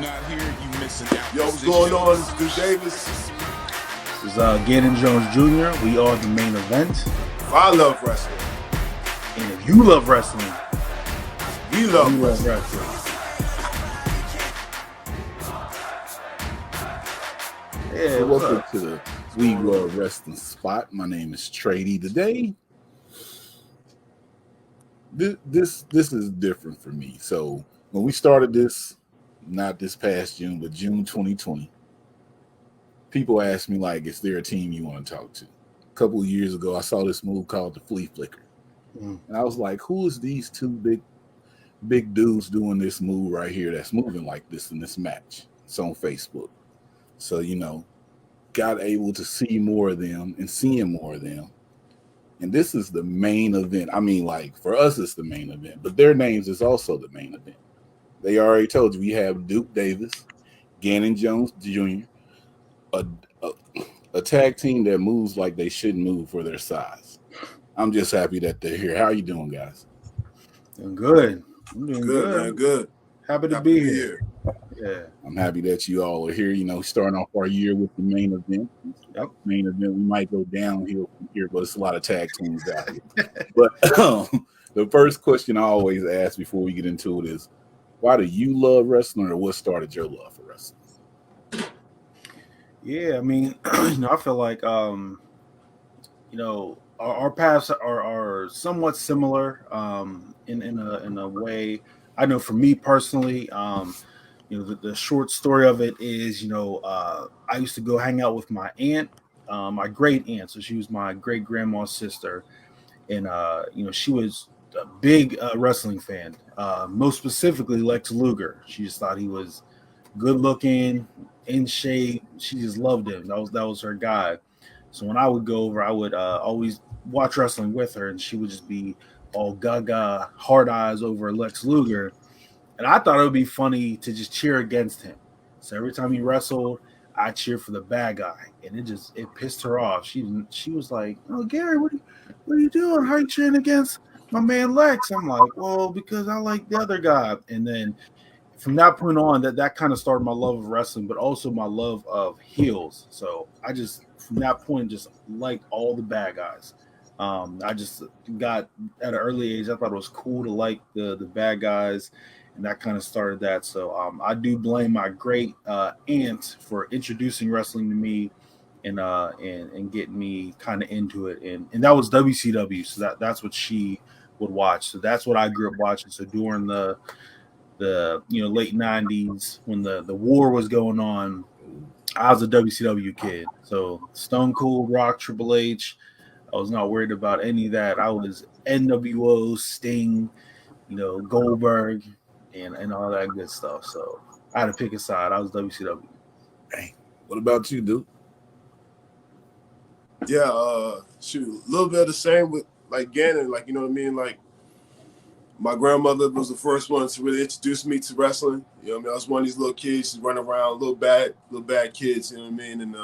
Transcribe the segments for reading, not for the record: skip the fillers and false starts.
not here, you missing out. Yo, what's going on? This is Drew Davis. This is Ganon Jones Jr. We are the main event. I love wrestling. And if you love wrestling, we love wrestling. Yeah, welcome to the We Love Wrestling spot. My name is Trady. Today, this is different for me. So when we started this, not this past June, but June 2020, people asked me, like, is there a team you want to talk to? A couple of years ago, I saw this move called the Flea Flicker. And I was like, who is these two big dudes doing this move right here that's moving like this in this match? It's on Facebook. So, got able to see more of them and seeing more of them. And this is the main event. I mean, like, for us, it's the main event, but their names is also the main event. They already told you we have Duke Davis, Ganon Jones Jr., a tag team that moves like they shouldn't move for their size. I'm just happy that they're here. How are you doing, guys? Doing good. I'm doing good, man. Good. Happy to be here. Yeah. I'm happy that you all are here. Starting off our year with the main event. Yep. Main event, we might go downhill from here, but it's a lot of tag teams out here. But the first question I always ask before we get into it is, why do you love wrestling, or what started your love for wrestling? Yeah, I mean, I feel like our paths are somewhat similar in a way. I know for me personally, the short story of it is, I used to go hang out with my aunt, my great aunt. So she was my great grandma's sister, and she was a big wrestling fan. Most specifically, Lex Luger. She just thought he was good looking, in shape. She just loved him. That was her guy. So when I would go over, I would always watch wrestling with her, and she would just be all gaga, hard eyes over Lex Luger. And I thought it would be funny to just cheer against him. So every time he wrestled, I cheered for the bad guy, and it pissed her off. She was like, "Oh, Gary, what are you doing? How are you cheering against my man Lex?" I'm like, "Well, because I like the other guy." And then from that point on, that kind of started my love of wrestling, but also my love of heels. So I just, from that point, just liked all the bad guys. I just got, at an early age, I thought it was cool to like the bad guys, and that kind of started that. So I do blame my great aunt for introducing wrestling to me and getting me kind of into it. And that was WCW. So that's what she would watch. So that's what I grew up watching. So during the late 90s, when the war was going on, I was a WCW kid. So Stone Cold, Rock, Triple H, I was not worried about any of that. I was NWO, Sting, Goldberg, and all that good stuff. So I had to pick a side. I was WCW. Hey, what about you, Duke? Yeah, shoot, a little bit of the same with like Ganon, like, you know what I mean? Like, my grandmother was the first one to really introduce me to wrestling. You know what I mean? I was one of these little kids just running around, little bad kids, you know what I mean? And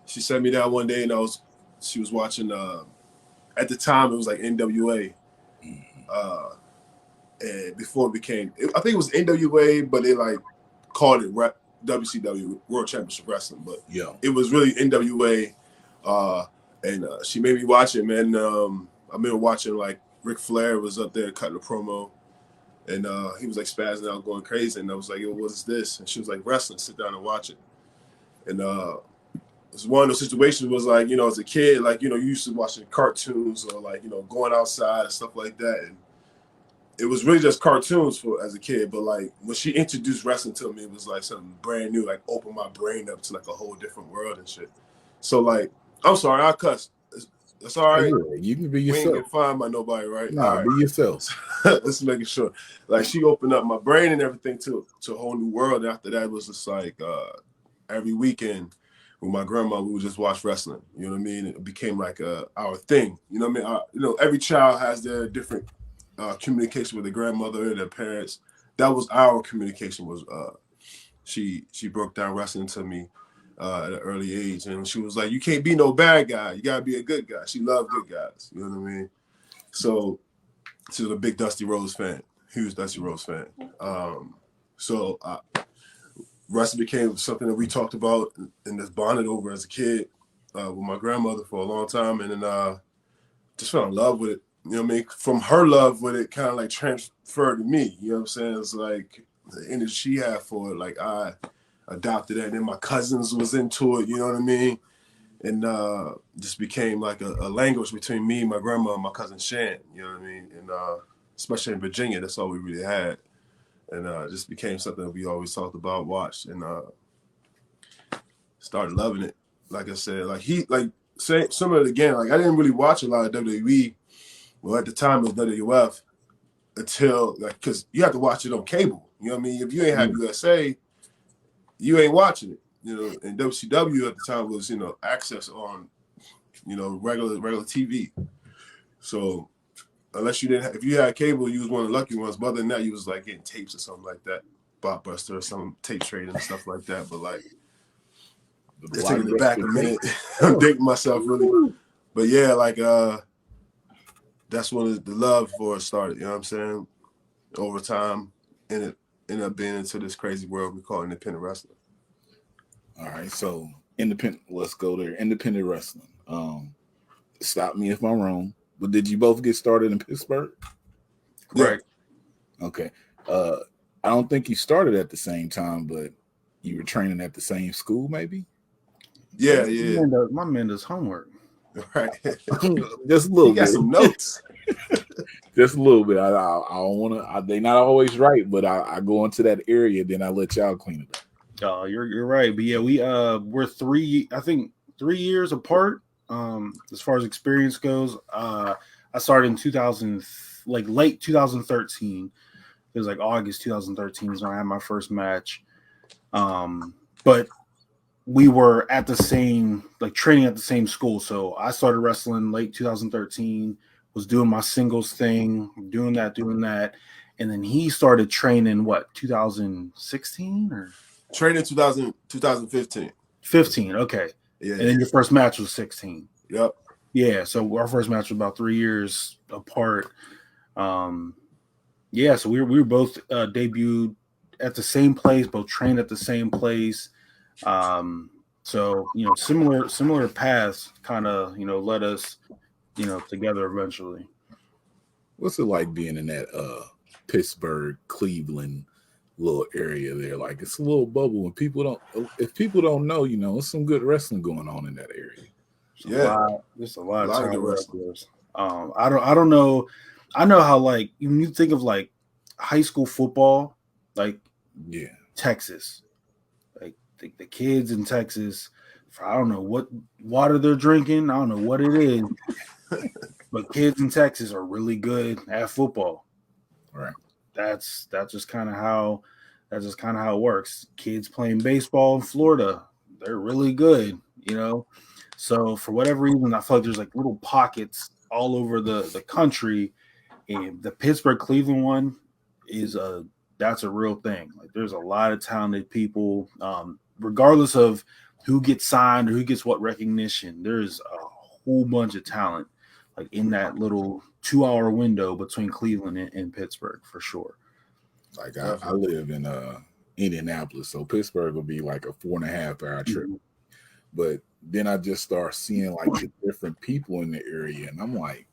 she sat me down one day, and she was watching, at the time, it was like NWA. And before it became, I think it was NWA, but they like called it WCW, World Championship Wrestling. But yeah, it was really NWA. And she made me watch it, man. I've been watching, like, Ric Flair was up there cutting a promo, and he was like spazzing out, going crazy. And I was like, "Yo, what is this?" And she was like, "Wrestling. Sit down and watch it." And it's one of those situations was like, as a kid, like, you used to watching cartoons or like, going outside and stuff like that. And it was really just cartoons as a kid. But like when she introduced wrestling to me, it was like something brand new, like opened my brain up to like a whole different world and shit. So like, I'm sorry, I cussed. That's all right. Yeah, you can be yourself. We ain't get fined by nobody, right? No, all right. Be yourself. Let's making sure. Like, she opened up my brain and everything to a whole new world. And after that, it was just like every weekend with my grandma, we would just watch wrestling. You know what I mean? It became like our thing. You know what I mean? Every child has their different communication with their grandmother and their parents. That was our communication. Was she broke down wrestling to me at an early age, and she was like, "You can't be no bad guy. You gotta be a good guy." She loved good guys. You know what I mean? So she was a big Dusty Rhodes fan, huge Dusty Rhodes fan. So wrestling became something that we talked about and just bonded over as a kid with my grandmother for a long time, and then just fell in love with it. You know what I mean? From her love with it, kind of like transferred to me. You know what I'm saying? It's like the energy she had for it. Like I adopted that, and then my cousins was into it. You know what I mean? And just became like a language between me, my grandma, and my cousin Shan. You know what I mean? And especially in Virginia, that's all we really had. And just became something that we always talked about, watched, and started loving it. Like I said, similar again. Like I didn't really watch a lot of WWE. Well, at the time it was WWF until because you have to watch it on cable. You know what I mean? If you ain't have USA, you ain't watching it. You know, and WCW at the time was access on regular TV. So unless you didn't, if you had cable, you was one of the lucky ones. But other than that, you was like getting tapes or something like that, Blockbuster or some tape trading and stuff like that. But like, it's taking it back a minute. I'm dating myself really, but yeah, like that's when the love for it started. You know what I'm saying? Over time, and it ended up being into this crazy world we call independent wrestling. All right, so independent. Let's go there. Independent wrestling. Stop me if I'm wrong, but did you both get started in Pittsburgh? Correct. Yeah. Okay. I don't think you started at the same time, but you were training at the same school, maybe. Yeah. My man does homework. Right. Just a little bit. Got some notes. Just a little bit. I don't want to. They're not always right, but I go into that area, then I let y'all clean it up. Oh, you're right. But yeah, we're 3 years apart. As far as experience goes, I started in 2000, like late 2013. It was like August 2013 is when I had my first match. But we were at the same, like training at the same school. So I started wrestling late 2013, was doing my singles thing, doing that. And then he started training 2016 or? Training 2015. 15, okay. Yeah. And then your first match was 16. Yep. Yeah, so our first match was about 3 years apart. Yeah, so we were both debuted at the same place, both trained at the same place. So similar paths kind of led us together eventually. What's it like being in that Pittsburgh, Cleveland little area there? Like it's a little bubble, and if people don't know, it's some good wrestling going on in that area. There's a lot of good wrestlers. I don't know. I know how like when you think of like high school football, like Texas, like the kids in Texas, I don't know what water they're drinking. I don't know what it is, but kids in Texas are really good at football. Right. That's just kind of how it works. Kids playing baseball in Florida, they're really good, So for whatever reason, I feel like there's like little pockets all over the country, and the Pittsburgh Cleveland one that's a real thing. Like there's a lot of talented people, regardless of who gets signed or who gets what recognition. There's a whole bunch of talent like in that little 2-hour window between Cleveland and Pittsburgh for sure. Like I live in Indianapolis, so Pittsburgh will be like a 4.5-hour trip. Mm-hmm. But then I just start seeing like the different people in the area, and I'm like,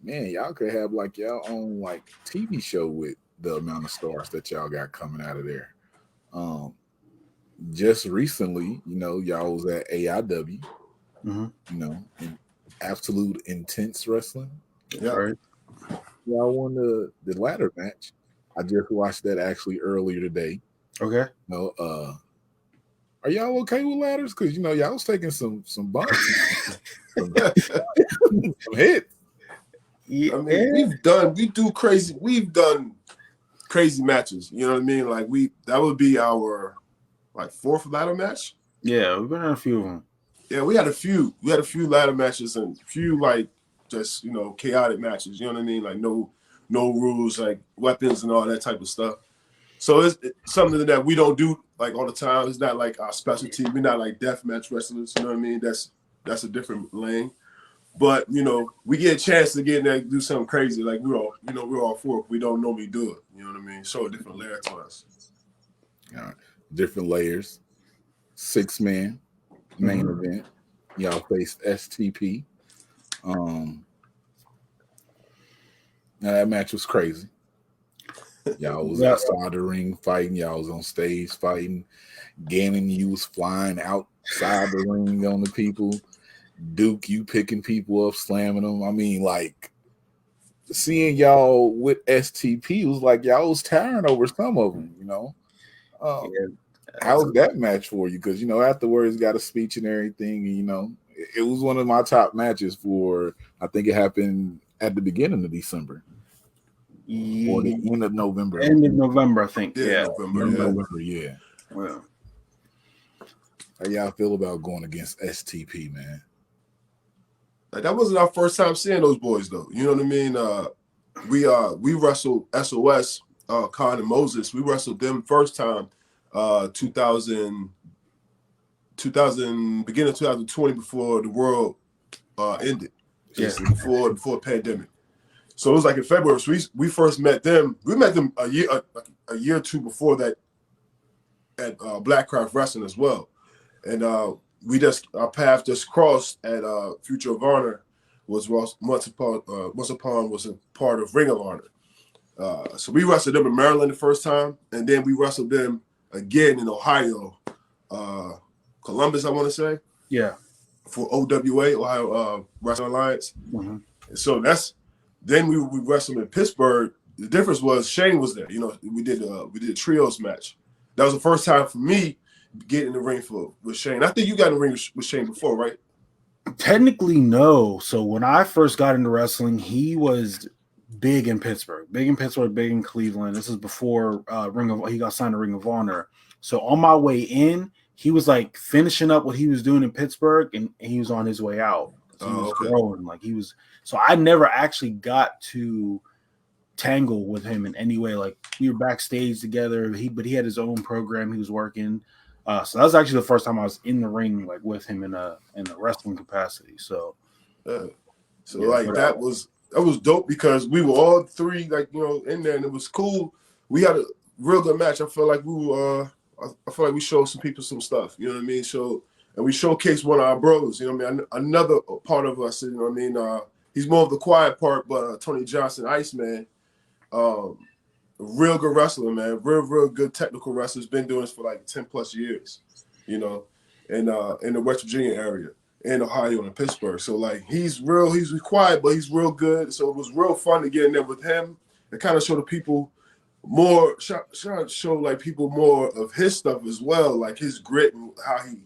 man, y'all could have like y'all own like TV show with the amount of stars that y'all got coming out of there. Just recently, y'all was at AEW, in Absolute Intense Wrestling. Yeah. Right. Y'all won the ladder match. I just watched that actually earlier today. Okay. Are y'all okay with ladders? Because y'all was taking some bumps, some hits. Yeah. I mean, we've done crazy matches. You know what I mean? Like that would be our like fourth ladder match. Yeah, we've been in a few of them. Yeah, we had a few. We had a few ladder matches and a few like just chaotic matches. You know what I mean? Like no rules, like weapons and all that type of stuff. So it's something that we don't do like all the time. It's not like our specialty. We're not like deathmatch wrestlers. You know what I mean? That's a different lane. But we get a chance to get in there and do something crazy. Like we're all for it. We don't normally do it. You know what I mean? Show a different layer to us. All right. different layers, 6-man main event. Y'all faced STP. Now that match was crazy. Y'all was outside the ring fighting. Y'all was on stage fighting. Ganon, you was flying outside the ring on the people. Duke, you picking people up, slamming them. I mean, like, seeing y'all with STP was like y'all was tiring over some of them, you know. How was that match for you? Because, you know, afterwards got a speech and everything. And, you know, it was one of my top matches for, I think it happened at the beginning of December. Or the end of November. End of November, I think. Yeah. November, yeah. Well, how y'all feel about going against STP, man? Like, that wasn't our first time seeing those boys, though. You know what I mean? We wrestled SOS, Khan and Moses. We wrestled them first time, 2000, beginning of 2020, before the world ended. Just before pandemic. So it was like in February. So we first met them. We met them a year or two before that at Blackcraft Wrestling as well. And our path just crossed at Future of Honor. Was once upon was a part of Ring of Honor. So we wrestled them in Maryland the first time, and then we wrestled them again in Ohio, Columbus, I want to say. Yeah. For OWA, Ohio Wrestling Alliance. Mm-hmm. And so then we wrestled in Pittsburgh. The difference was Shane was there. You know, we did a trios match. That was the first time for me getting in the ring with Shane. I think you got in the ring with Shane before, right? Technically, no. So when I first got into wrestling, he was big in Pittsburgh, big in Cleveland. This is before he got signed to Ring of Honor. So on my way in, he was like finishing up what he was doing in Pittsburgh, and he was on his way out. So he was growing. Like he was. So I never actually got to tangle with him in any way. Like we were backstage together. But he had his own program he was working. So that was actually the first time I was in the ring, like with him in a wrestling capacity. So, that was dope because we were all three, like, you know, in there, and it was cool. We had a real good match. I feel like I feel like we showed some people some stuff. You know what I mean? And we showcased one of our bros. You know what I mean? Another part of us. You know what I mean? He's more of the quiet part, but Tony Johnson, Iceman. Real good wrestler, man. Real good technical wrestler. Has been doing this for like 10 plus years, you know, in the West Virginia area, in Ohio and Pittsburgh. So like he's quiet, but he's real good. So it was real fun to get in there with him and kind of show the people more, show like people more of his stuff as well, like his grit and how he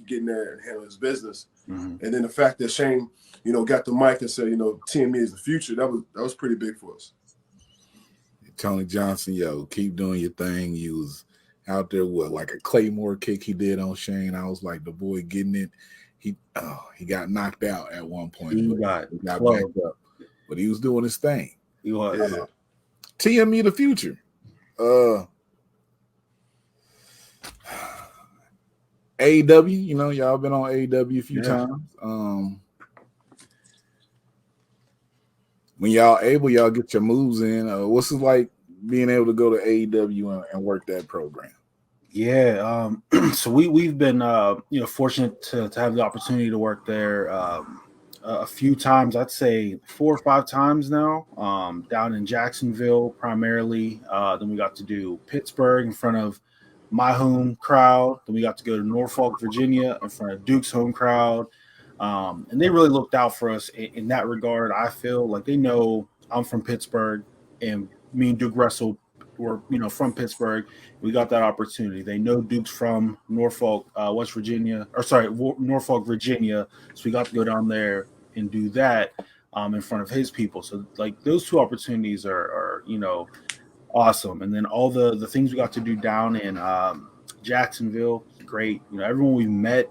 get in there and handle his business. Mm-hmm. And then the fact that Shane, you know, got the mic and said, you know, TME is the future. That was pretty big for us. Tony Johnson, yo, keep doing your thing. You was out there with like a Claymore kick he did on Shane. I was like, the boy getting it. He got knocked out at one point. He got back up, but he was doing his thing. He was. Yeah. TME the future. AEW, you know, y'all been on AEW a few times. When y'all get your moves in, what's it like being able to go to AEW and work that program? Yeah, so we've been fortunate to have the opportunity to work there a few times. I'd say 4 or 5 times now. Down in Jacksonville primarily. Then we got to do Pittsburgh in front of my home crowd. Then we got to go to Norfolk, Virginia in front of Duke's home crowd. And they really looked out for us in that regard. I feel like they know I'm from Pittsburgh, and me and Duke wrestled were, you know, from Pittsburgh. We got that opportunity. They know Duke's from Norfolk, Norfolk, Virginia. So we got to go down there and do that in front of his people. So like those 2 opportunities are you know, awesome. And then all the things we got to do down in Jacksonville, great. You know, everyone we met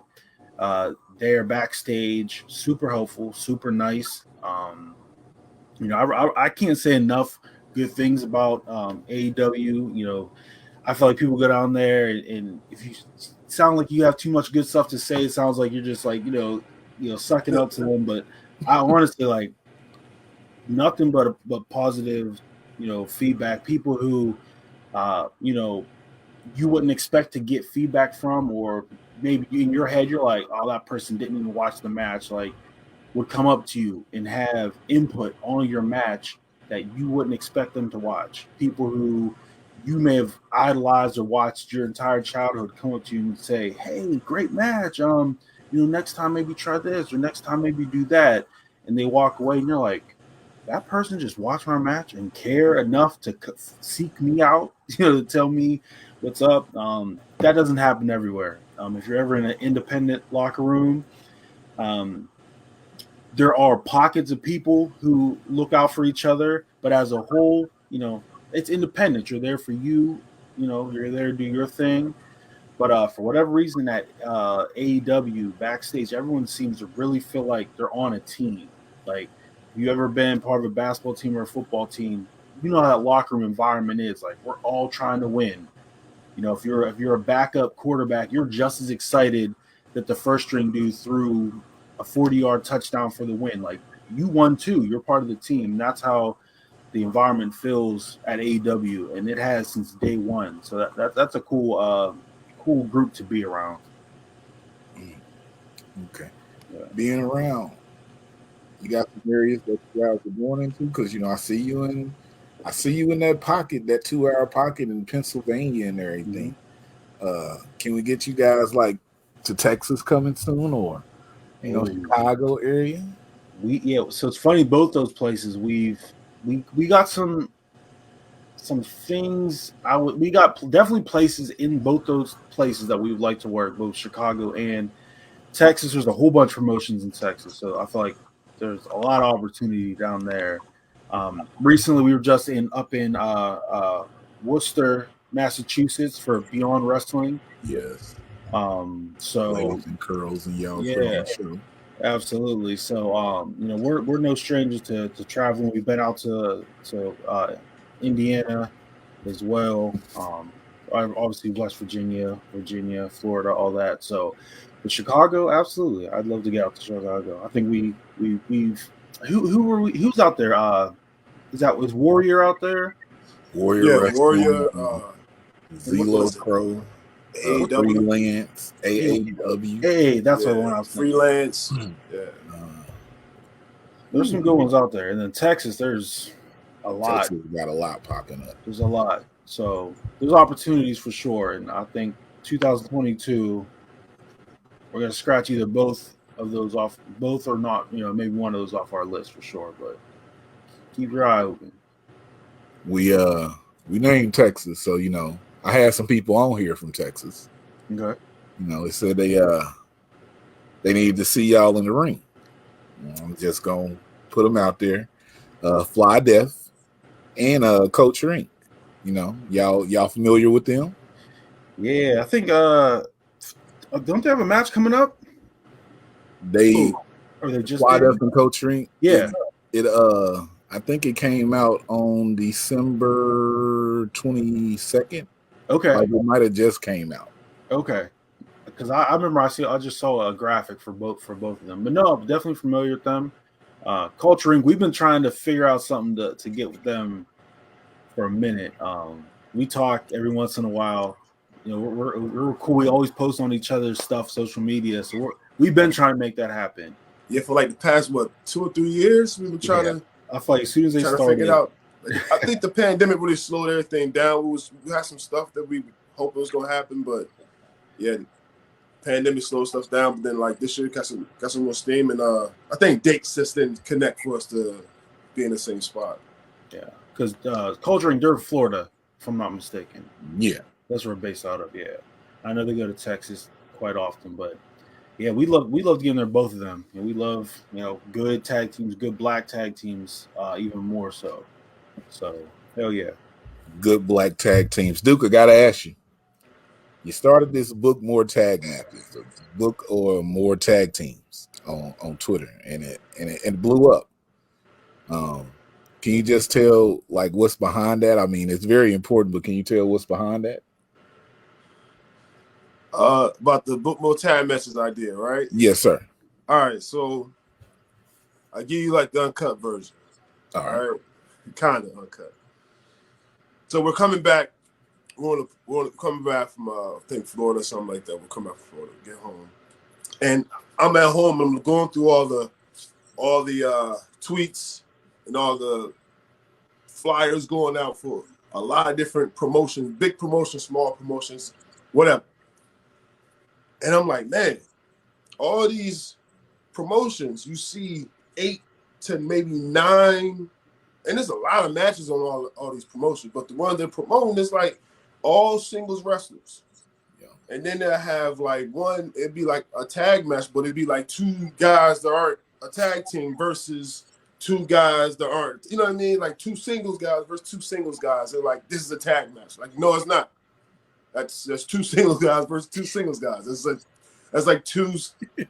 there backstage, super helpful, super nice. You know, I can't say enough good things about AEW. You know, I feel like people go down there and if you sound like you have too much good stuff to say, it sounds like you're just like, you know, sucking up to them. But I want to say like nothing but positive, you know, feedback. People who, you know, you wouldn't expect to get feedback from, or maybe in your head you're like, oh, that person didn't even watch the match, like would come up to you and have input on your match that you wouldn't expect them to watch. People who you may have idolized or watched your entire childhood come up to you and say, hey, great match. Next time maybe try this, or next time maybe do that. And they walk away and you're like, that person just watched my match and care enough to seek me out, to tell me what's up. That doesn't happen everywhere. If you're ever in an independent locker room, there are pockets of people who look out for each other, but as a whole, it's independent. You're there for you, you're there to do your thing. But for whatever reason at AEW backstage, everyone seems to really feel like they're on a team. Like, if you ever been part of a basketball team or a football team, you know how that locker room environment is. Like, we're all trying to win. If you're a backup quarterback, you're just as excited that the first string dude threw a 40-yard touchdown for the win. Like, you won too. You're part of the team. That's how the environment feels at AEW, and it has since day one. So that's a cool group to be around. Okay. Yeah. Being around, you got some areas that you guys are going into, because I see you in that pocket, that 2-hour pocket in Pennsylvania and everything. Mm-hmm. Can we get you guys like to Texas coming soon, or Chicago area? So it's funny, both those places we got some things. We got definitely places in both those places that we would like to work, both Chicago and Texas. There's a whole bunch of promotions in Texas, so I feel like there's a lot of opportunity down there. Recently, we were just up in Worcester, Massachusetts for Beyond Wrestling. Yes. So Ladies and curls and y'all put on the show. Absolutely. So we're no strangers to traveling. We've been out to Indiana as well. Obviously West Virginia, Florida, all that. So, but Chicago, absolutely. I'd love to get out to Chicago. I think we've who's out there? Was Warrior out there? Warrior, Warrior, Zelo Pro, Freelance, AEW. Hey, that's what I was thinking. Freelance. Yeah. There's some good ones out there. And then Texas, there's a lot. Texas got a lot popping up. There's a lot. So there's opportunities for sure. And I think 2022, we're going to scratch either both of those off, both or not, maybe one of those off our list for sure. But keep your eye open. We named Texas, so I had some people on here from Texas. Okay. They said they needed to see y'all in the ring. I'm just gonna put them out there. Fly Death and Coach Rink. Y'all familiar with them? Yeah, I think don't they have a match coming up? Or they just Fly Death and Coach Rink. Yeah. It I think it came out on December 22nd. Okay. Like it might have just came out. Okay. Because I remember I just saw a graphic for both of them. But no, I'm definitely familiar with them. Culture Inc., we've been trying to figure out something to get with them for a minute. We talk every once in a while. We're cool. We always post on each other's stuff, social media. So we've been trying to make that happen. Yeah, for like the past 2 or 3 years, we've been trying to. I feel like as soon as they started, figure it out. I think the pandemic really slowed everything down. We had some stuff that we hoped was going to happen, but yeah, the pandemic slowed stuff down. But then like this year got some more steam, and I think dates just didn't connect for us to be in the same spot. Yeah, because Culture Inc., they're Florida, if I'm not mistaken. Yeah, that's where we're based out of. Yeah, I know they go to Texas quite often, but yeah, we love getting there, both of them. We love good tag teams, good black tag teams, even more so. So hell yeah, good black tag teams. Duke, I gotta ask you. You started this book more tag matches, book or more tag teams on Twitter, and it blew up. Can you just tell like what's behind that? I mean, it's very important, but can you tell what's behind that? About the book more tag matches idea, right? Yes, sir. All right, so I give you like the uncut version. All right. Kind of uncut. So we're coming back we're coming back from I think Florida or something like that. We'll come back from Florida, get home, and I'm at home. I'm going through all the tweets and all the flyers going out for a lot of different promotions, big promotions, small promotions, whatever. And I'm like, man, all these promotions, you see 8 to maybe 9, and there's a lot of matches on all these promotions, but the ones they're promoting is like all singles wrestlers. Yeah. And then they'll have like one, it'd be like a tag match, but it'd be like 2 guys that aren't a tag team versus 2 guys that aren't, you know what I mean? Like 2 singles guys versus 2 singles guys. They're like, this is a tag match. Like, no, it's not. That's 2 singles guys versus 2 singles guys. That's like 2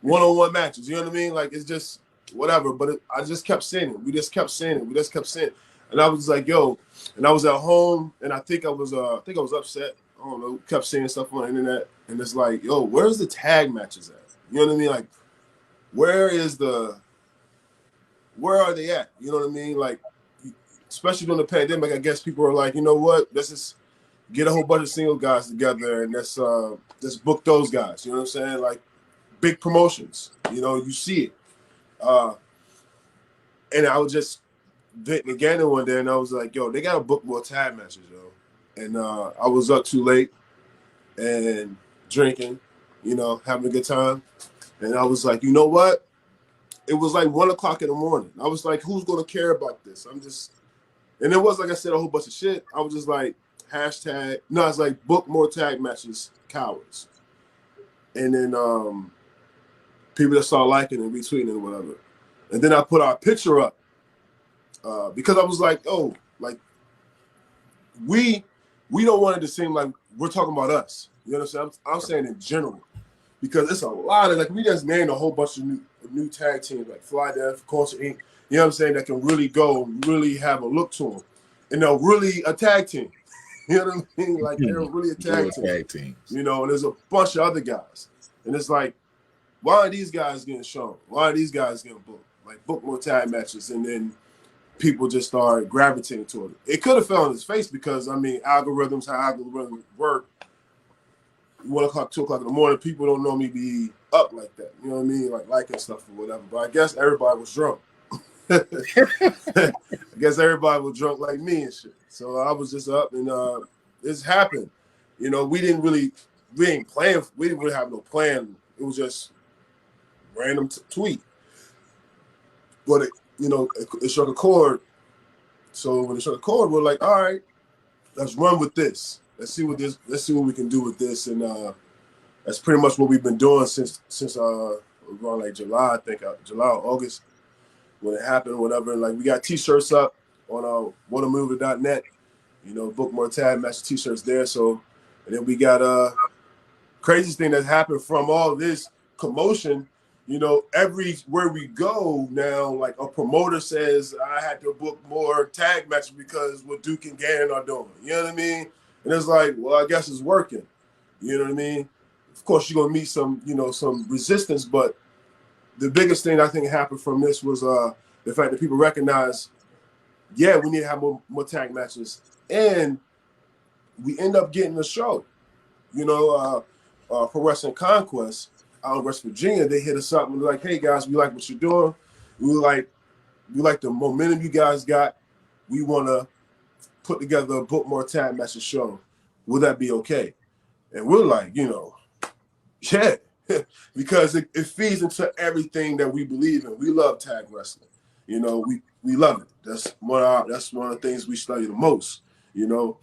one-on-one matches. You know what I mean? Like, it's just whatever. But I just kept saying it. We just kept saying it. And I was like, yo, and I was at home, and I think I was upset. I don't know, kept saying stuff on the internet, and it's like, yo, where's the tag matches at? You know what I mean? Like, where are they at? You know what I mean? Like, especially during the pandemic, I guess people are like, you know what? Let's just get a whole bunch of single guys together and let's book those guys. You know what I'm saying? Like, big promotions. You know, you see it. And I was just venting again one day, and I was like, yo, they got to book more tag matches, yo. And I was up too late and drinking, you know, having a good time. And I was like, you know what? It was like 1 o'clock in the morning. I was like, who's going to care about this? And it was, like I said, a whole bunch of shit. I was just like, it's like book more tag matches, cowards. And then people that started liking and retweeting and whatever. And then I put our picture up because I was like, oh, like we don't want it to seem like we're talking about us. You understand? I'm saying in general, because it's a lot of, like, we just named a whole bunch of new tag teams like Fly Death, Culture Inc. You know what I'm saying? That can really go, really have a look to them, and they're really a tag team. You know what I mean? Like, they're really a tag team. You know, and there's a bunch of other guys, and it's like, why are these guys getting shown? Why are these guys getting booked? Like, book more tag matches, and then people just start gravitating toward it. It could have fell on his face because, I mean, how algorithms work. 1 o'clock, 2 o'clock in the morning, people don't normally be up like that. You know what I mean? Like, liking stuff or whatever. But I guess everybody was drunk. I guess everybody was drunk like me and shit. So I was just up, and this happened. You know, we didn't really have no plan. It was just random tweet. But it struck a chord. So when it struck a chord, we're like, all right, let's run with this. Let's see what we can do with this. And that's pretty much what we've been doing since around like July, I think, July or August, when it happened, whatever. And like, we got t-shirts up on whatamover.net, you know, book more tag match t-shirts there. So, and then we got craziest thing that happened from all this commotion. You know, everywhere we go now, like, a promoter says I had to book more tag matches because what Duke and Ganon are doing. You know what I mean? And it's like, well, I guess it's working. You know what I mean? Of course, you're gonna meet some resistance, but the biggest thing I think happened from this was the fact that people recognize, yeah, we need to have more tag matches, and we end up getting a show. You know, Pro Wrestling Conquest out in West Virginia, they hit us up and they're like, hey guys, we like what you're doing. We like the momentum you guys got. We want to put together a book more tag matches show. Will that be okay? And we're like, yeah, because it feeds into everything that we believe in. We love tag wrestling. You know, we love it. That's one of the things we study the most. You know,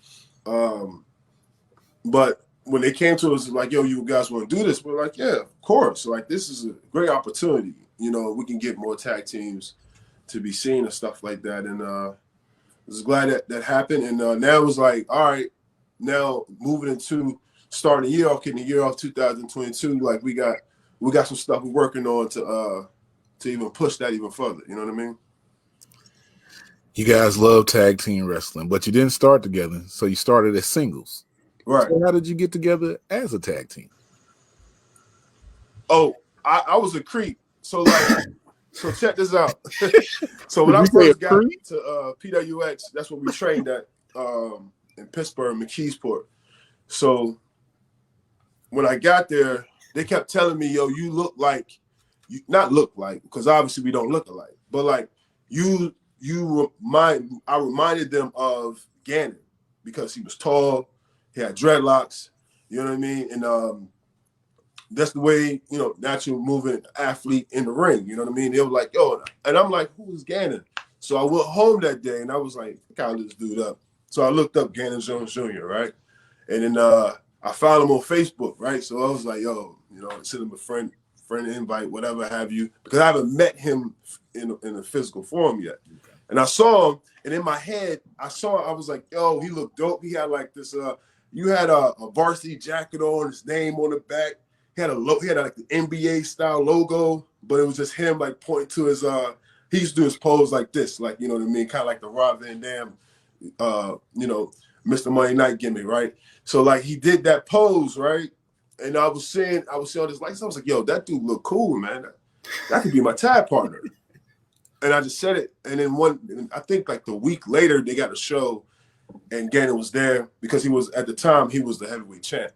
but when they came to us like, yo, you guys want to do this? We're like, yeah, of course. Like, this is a great opportunity. You know, we can get more tag teams to be seen and stuff like that. And I was glad that happened. And now it was like, all right, now moving into starting the year off, getting the year off 2022. Like, we got some stuff we're working on to even push that even further. You know what I mean? You guys love tag team wrestling, but you didn't start together, so you started as singles. Right. So how did you get together as a tag team? Oh, I was a creep. So check this out. So when I first got to PWX, that's what we trained at in Pittsburgh, McKeesport. So when I got there, they kept telling me, yo, you look like, not look like, because obviously we don't look alike, but like I reminded them of Ganon because he was tall, he had dreadlocks, you know what I mean? And that's the way, natural moving athlete in the ring, you know what I mean? They were like, yo, and I'm like, who is Ganon? So I went home that day and I was like, I gotta look this dude up. So I looked up Ganon Jones Jr., right? And then I found him on Facebook, right? So I was like, yo, send him a friend invite, whatever have you, because I haven't met him in a physical form yet. And I saw him, and in my head, I was like, yo, he looked dope. He had like this, you had a varsity jacket on, his name on the back. He had like the NBA style logo, but it was just him like pointing to his, he used to do his pose like this, like, you know what I mean? Kind of like the Rob Van Dam, Mr. Monday Night gimmick, right? So like he did that pose, right? And I was seeing all this lights. I was like, yo, that dude look cool, man. That could be my tag partner. And I just said it. And then I think like the week later, they got a show and Ganon was there because at the time, he was the heavyweight champ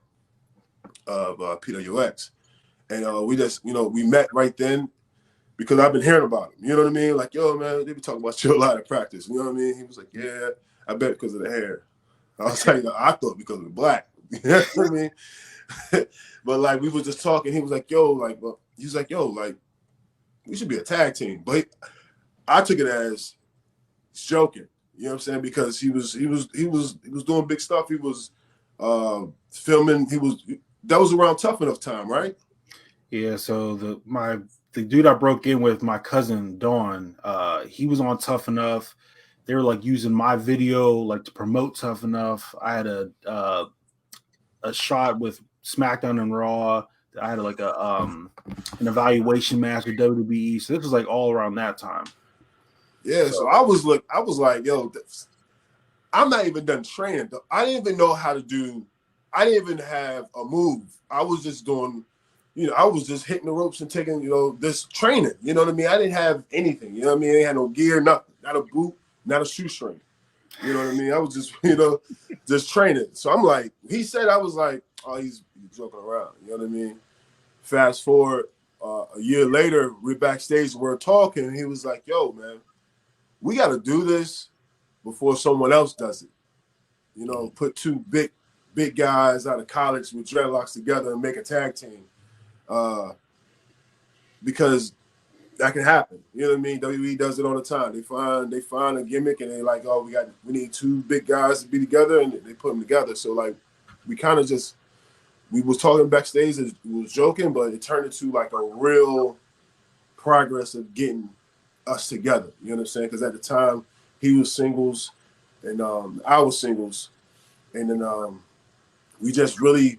of PWX. And we just, we met right then because I've been hearing about him. You know what I mean? Like, yo, man, they be talking about you a lot at practice. You know what I mean? He was like, yeah, I bet because of the hair. I was like, I thought because of the black. You know what I mean? But like we was just talking, he was like, yo, like, well, he's like, yo, like, we should be a tag team. But I took it as joking, you know what I'm saying? Because he was doing big stuff. He was filming. That was around Tough Enough time, right? Yeah. So the dude I broke in with, my cousin Dawn, he was on Tough Enough. They were like using my video like to promote Tough Enough. I had a shot with SmackDown and Raw. I had like an evaluation match with WWE. So this was like all around that time. Yeah. So I was like, yo, I'm not even done training. I didn't even know how to do. I didn't even have a move. I was just doing, I was just hitting the ropes and taking, this training. You know what I mean? I didn't have anything. You know what I mean? I didn't have no gear, nothing. Not a boot, not a shoestring. You know what I mean? I was just, just training. So I'm like, he said, I was like, oh, he's joking around. You know what I mean? Fast forward a year later, we're backstage, we're talking. And he was like, yo, man, we got to do this before someone else does it. Put two big guys out of college with dreadlocks together and make a tag team. Because that can happen. You know what I mean? WWE does it all the time. They find a gimmick and they like, oh, we need two big guys to be together, and they put them together. So like, we was talking backstage, we was joking, but it turned into like a real progress of getting us together. You know what I'm saying? Because at the time he was singles and I was singles, and then we really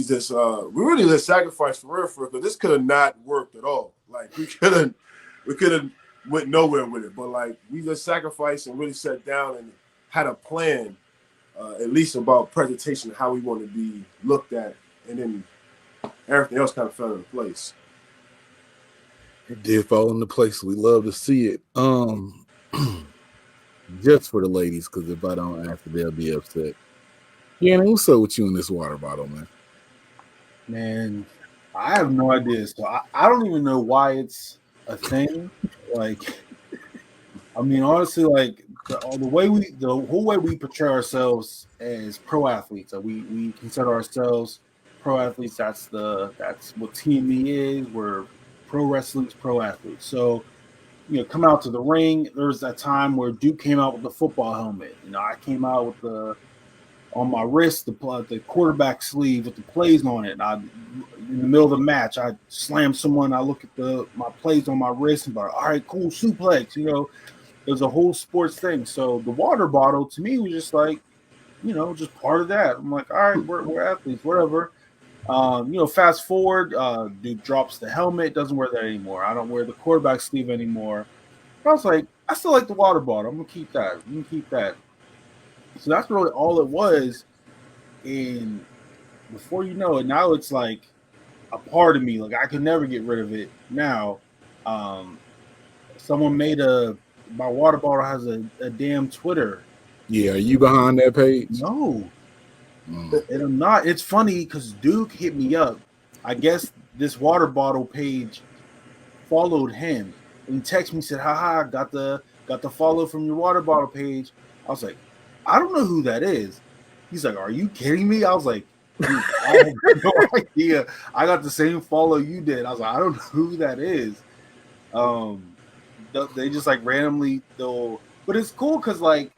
just sacrificed for real, because this could have not worked at all. Like we could have went nowhere with it, but like we just sacrificed and really sat down and had a plan, at least about presentation, how we want to be looked at, and then everything else kind of fell into place. It did fall into place. We love to see it. Just for the ladies, because if I don't answer, they'll be upset. Yeah, what's up with you in this water bottle, man? Man, I have no idea. So I don't even know why it's a thing. Like, I mean, honestly, like the whole way we portray ourselves as pro athletes, we consider ourselves pro athletes. That's what TME is. We're pro wrestlers, pro athletes. So, come out to the ring. There was that time where Duke came out with the football helmet. I came out with on my wrist, the quarterback sleeve with the plays on it. In the middle of the match, I slam someone. I look at my plays on my wrist and like, all right, cool, suplex. It was a whole sports thing. So the water bottle to me was just like, just part of that. I'm like, all right, we're athletes, whatever. Fast forward, dude drops the helmet, doesn't wear that anymore. I don't wear the quarterback sleeve anymore. But I was like, I still like the water bottle. I'm gonna keep that. So that's really all it was. And before you know it, now it's like a part of me. Like I could never get rid of it now. Someone made my water bottle has a damn Twitter. Yeah, are you behind that page? No. And I'm not. It's funny because Duke hit me up. I guess this water bottle page followed him and he texted me, said, haha, got the follow from your water bottle page. I was like, I don't know who that is. He's like, are you kidding me? I was like, dude, I have no idea. I got the same follow you did. I was like, I don't know who that is. They just like randomly but it's cool because like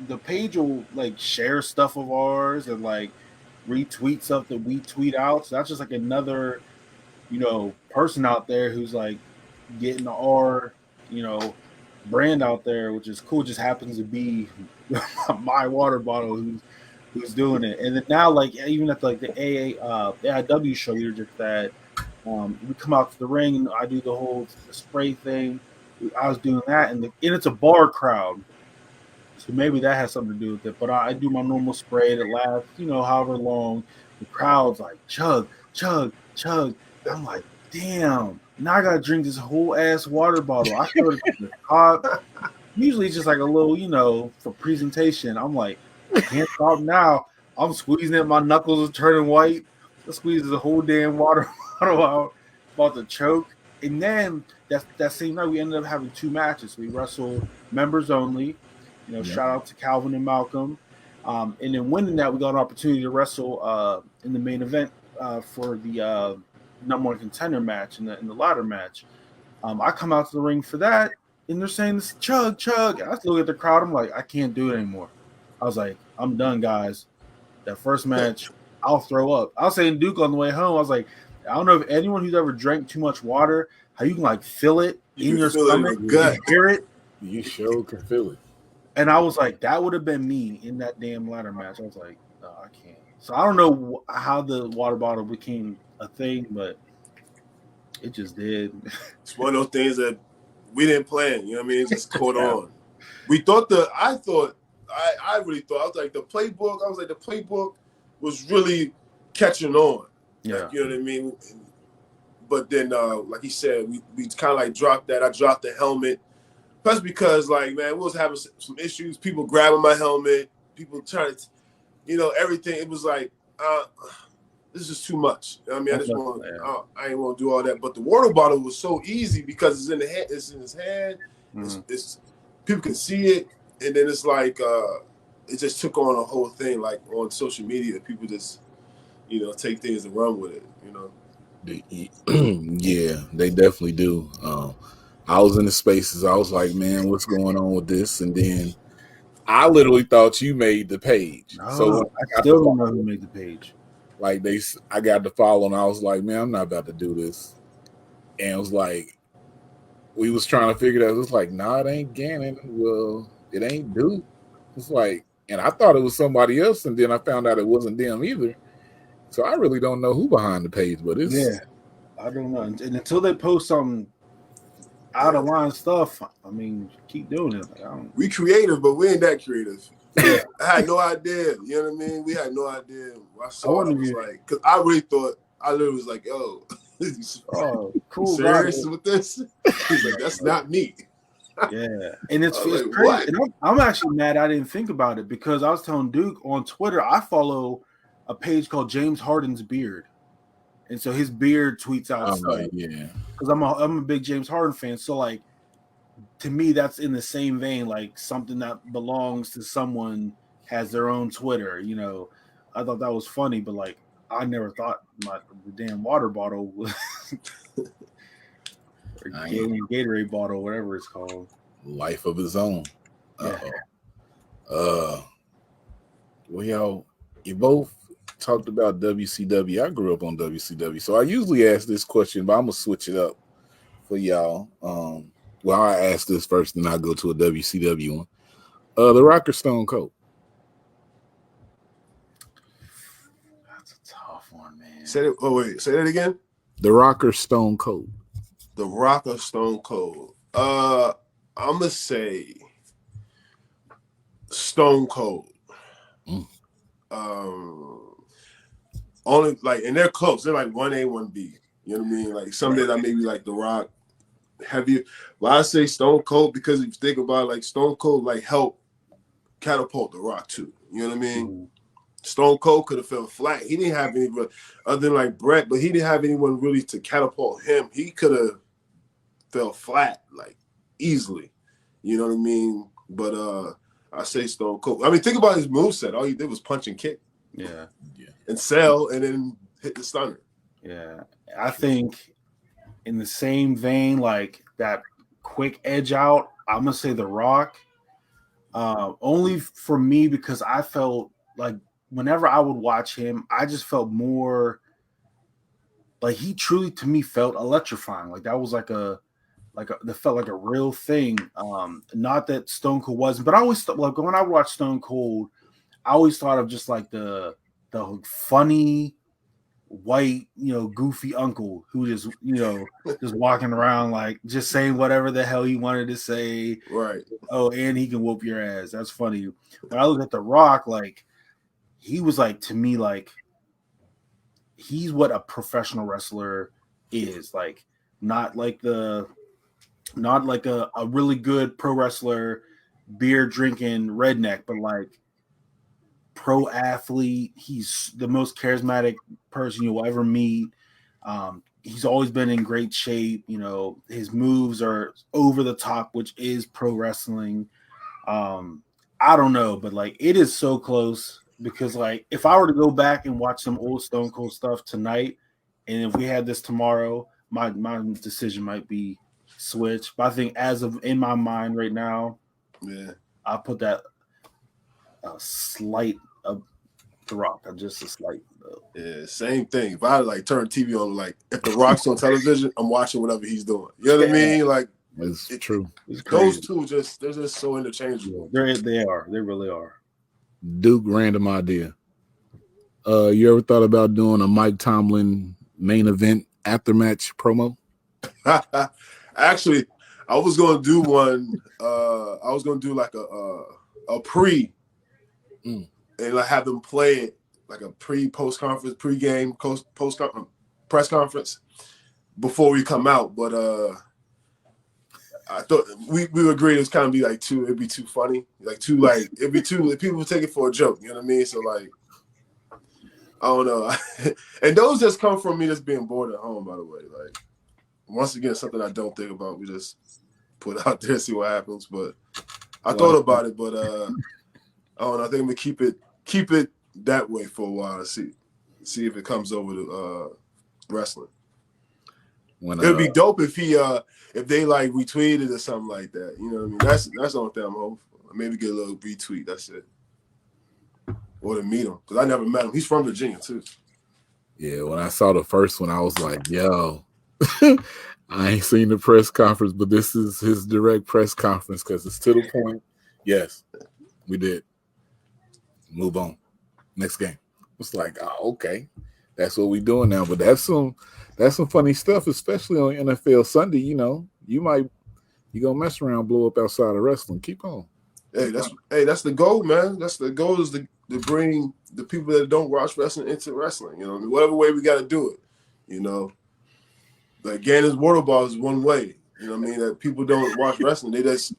the page will like share stuff of ours and like retweet stuff that we tweet out. So that's just like another, person out there who's like getting our, brand out there, which is cool. Just happens to be my water bottle who's doing it. And then now, like even at the AEW show you just that, we come out to the ring and I do the whole spray thing. I was doing that, and it's a bar crowd, so maybe that has something to do with it. But I do my normal spray that lasts, however long. The crowd's like chug, chug, chug. I'm like, damn. Now I gotta drink this whole ass water bottle. I started from the top. Usually it's just like a little, for presentation. I'm like, I can't stop now. I'm squeezing it. My knuckles are turning white. I squeeze the whole damn water bottle out. About to choke. And then that same night we ended up having 2 matches. We wrestled members only. Shout out to Calvin and Malcolm. And then winning that, we got an opportunity to wrestle in the main event for the number 1 contender match in the ladder match. I come out to the ring for that, and they're saying this chug, chug. And I look at the crowd. I'm like, I can't do it anymore. I was like, I'm done, guys. That first match, I'll throw up. I was saying Duke on the way home. I was like, I don't know if anyone who's ever drank too much water, how you can like feel it in your stomach, you hear it. You sure can feel it. And I was like, that would have been me in that damn ladder match. I was like, no, I can't. So I don't know how the water bottle became a thing, but it just did. It's one of those things that we didn't plan. You know what I mean? It just caught on. I really thought, I was like, the playbook was really catching on. Yeah. Like, you know what I mean? But then, like he said, we kind of like dropped that. I dropped the helmet. Plus because, like, man, we was having some issues. People grabbing my helmet. People trying to, everything. It was like, this is just too much. You know what I mean? I ain't want to do all that. But the water bottle was so easy because it's in the hand. It's in his hand. Mm-hmm. It's people can see it. And then it's like, it just took on a whole thing. Like on social media, people just, take things and run with it, Yeah, they definitely do. I was in the spaces. I was like, man, what's going on with this? And then I literally thought you made the page. No, so I still don't know who made the page. Like I got the follow, and I was like, man, I'm not about to do this. And it was like, we was trying to figure it out. It was like, nah, it ain't Ganon. Well, it ain't Duke. It's like, and I thought it was somebody else, and then I found out it wasn't them either. So I really don't know who behind the page, but it's I don't know. And until they post some out of line stuff, I mean, keep doing it. Like, we creative, but we ain't that creative. I had no idea. You know what I mean? We had no idea. I saw it. I was like, because I literally was like, yo, oh, cool. Serious with this? He's like, that's not me. Yeah, and it's like, crazy. And I'm actually mad I didn't think about it because I was telling Duke on Twitter, I follow a page called James Harden's Beard. And so his beard tweets out stuff. Yeah. Because I'm a big James Harden fan. So like to me, that's in the same vein, like something that belongs to someone has their own Twitter. I thought that was funny, but like I never thought the damn water bottle was or Gatorade bottle, whatever it's called. Life of his own. Well, you both talked about WCW. I grew up on WCW, so I usually ask this question, but I'm gonna switch it up for y'all. Well, I ask this first, then I go to a WCW one. The Rock or Stone Cold? That's a tough one, man. Say that again. The Rock or Stone Cold? The Rock or Stone Cold? I'm gonna say Stone Cold. Only like, and they're close. They're like 1A, 1B. You know what I mean? Like some days I maybe like The Rock heavier. Well, I say Stone Cold because if you think about it, like Stone Cold like helped catapult The Rock too. You know what I mean? Stone Cold could have fell flat. He didn't have any, other than like Brett, but he didn't have anyone really to catapult him. He could have fell flat like easily. You know what I mean? But I say Stone Cold. I mean, think about his moveset. All he did was punch and kick. Yeah. And sell and then hit the stunner. Yeah. I think in the same vein, like that quick edge out, I'm gonna say The Rock. Only for me because I felt like whenever I would watch him, I just felt more like he truly to me felt electrifying. Like that was that felt like a real thing. Not that Stone Cold wasn't, but I always thought like when I watched Stone Cold, I always thought of just like the funny white, goofy uncle who just, just walking around like just saying whatever the hell he wanted to say. Right. Oh, and he can whoop your ass. That's funny. When I look at The Rock, like he was like to me like he's what a professional wrestler is. Like not like a really good pro wrestler, beer drinking redneck, but like pro athlete. He's the most charismatic person you'll ever meet. He's always been in great shape. His moves are over the top, which is pro wrestling. I don't know, but like it is so close because like if I were to go back and watch some old Stone Cold stuff tonight, and if we had this tomorrow, my decision might be switch. But I think as of in my mind right now, I put that slight of The Rock. Just a slight. Yeah, same thing. If I like turn TV on, like if The Rock's on television, I'm watching whatever he's doing. You know what I mean? Like it's true. Those two they're just so interchangeable. They are. They really are. Duke, random idea. You ever thought about doing a Mike Tomlin main event after match promo? Actually, I was gonna do one. I was gonna do like a pre, and like have them play it like a post conference, pre-game, post press conference before we come out. But I thought we agreed it's kind of be like it'd be too funny, it'd be too people would take it for a joke. You know what I mean? So like, I don't know. And those just come from me just being bored at home. By the way, like once again, something I don't think about. We just put it out there, see what happens. But I thought about it, but I don't know. I think I'm gonna keep it that way for a while to see if it comes over to wrestling. It'd be dope if they like retweeted or something like that. You know what I mean? That's the only thing I'm hoping for. Maybe get a little retweet. That's it. Or to meet him because I never met him. He's from Virginia too. Yeah, when I saw the first one, I was like, yo. I ain't seen the press conference, but this is his direct press conference because it's to the point. Yes, we did. Move on. Next game. It's like, oh, okay. That's what we doing now. But that's some funny stuff, especially on NFL Sunday. You gonna mess around, blow up outside of wrestling. Keep on. Hey, that's the goal, man. That's the goal is to bring the people that don't watch wrestling into wrestling. You know, whatever way we got to do it. You know, like Ganon's water bottle is one way. You know what I mean? That people don't watch wrestling. They just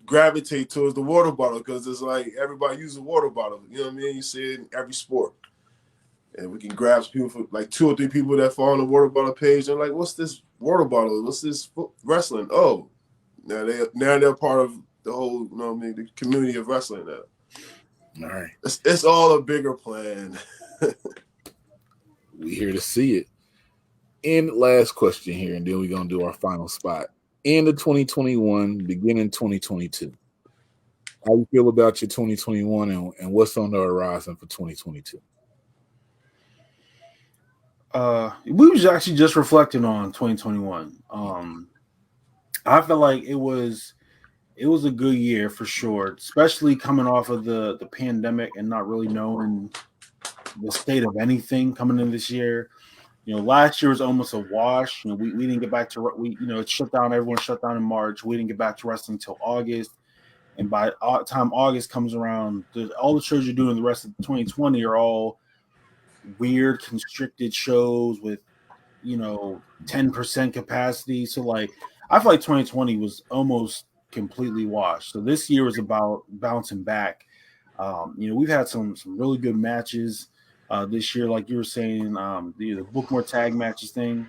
gravitate towards the water bottle because it's like everybody uses a water bottle. You know what I mean? You see it in every sport. And we can grab people for like 2 or 3 people that follow on the water bottle page. They're like, what's this water bottle? What's this wrestling? Oh, now they're part of the whole, you know what I mean, the community of wrestling now. All right. It's all a bigger plan. We here to see it. And last question here, and then we're going to do our final spot. End of 2021, beginning 2022. How you feel about your 2021 and what's on the horizon for 2022? We was actually just reflecting on 2021. I feel like it was a good year for sure, especially coming off of the pandemic and not really knowing the state of anything coming in this year. Last year was almost a wash. We didn't get back to it shut down. Everyone shut down in March. We didn't get back to wrestling until August, and by the time August comes around, all the shows you're doing the rest of 2020 are all weird constricted shows with 10% capacity. So like I feel like 2020 was almost completely washed. So this year was about bouncing back. We've had some really good matches this year, like you were saying. The book more tag matches thing,